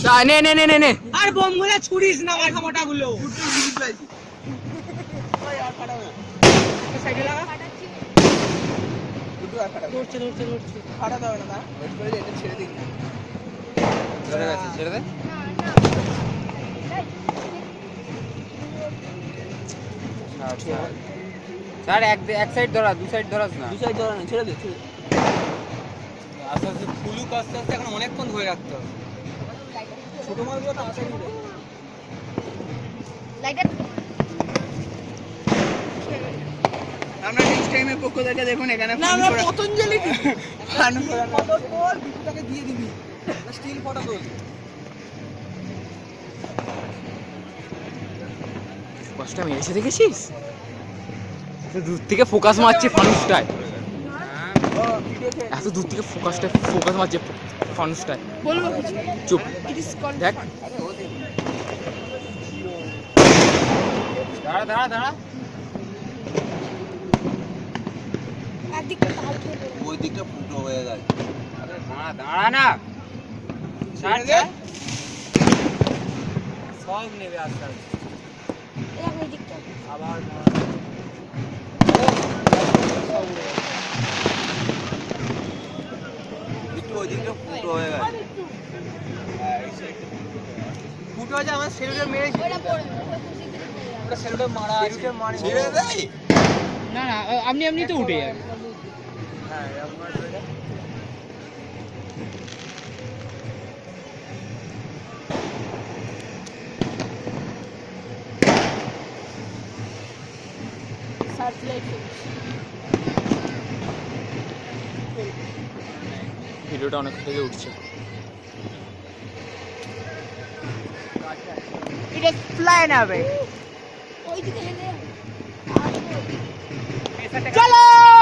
নে নে নে নে নে আর বোমগুলো ছুড়িস না মাথা মোটা গুলো সাইডে লাগা ধরছে ফাটাতে হবে না ওয়েট করে এটা ছেড়ে দিন ধরে গেছে ছেড়ে দে স্যার এক সাইড ধরা দু সাইড ধরাস না দু সাইড ধরা না ছেড়ে দে আস্তে আস্তে ফুলুক আস্তে আস্তে এখন অনেকক্ষণ ধরে রাখতে হবে ছোট মালগুলো তাড়াতাড়ি উঠে লাইটার আমরা নেক্সট টাইমে পক্ষ থেকে দেখুন এখানে না আমরা পতঞ্জলি ফান করা ফটো বল বিটুটাকে দিয়ে দিবি স্টিল ফটো তোল ফোকাসটা আমি এসে দেখেছিস দূর থেকে ফোকাস মারছে ফানুসটায় এত দূর থেকে ফোকাস মারছে ফানুসটায় বলবো চুপ দেখ দাঁড়া দাঁড়া একদিকটা তাল খেয়ে ওই দিকটা ফুটো হয়ে গেছে আরে দাঁড়া না ছাড় দে সব নেবে আস্তে আস্তে এই দিকটা আবার একটু ওই দিকটা ফুটো হয়ে গেছে ফুটো হয়েছে আমার সেলুলার মেরেছি ওটা পড়ে ওটা সেলুলার মারা আছে ছেড়ে দেয় না না আপনি এমনি তো উঠে যাবে হ্যাঁ আপনার সার্চ লাইট ভিডিওটা অনেক থেকে উঠছে এটা ফ্লাইং অ্যাওয়ে ওইদিকে হেলে চলো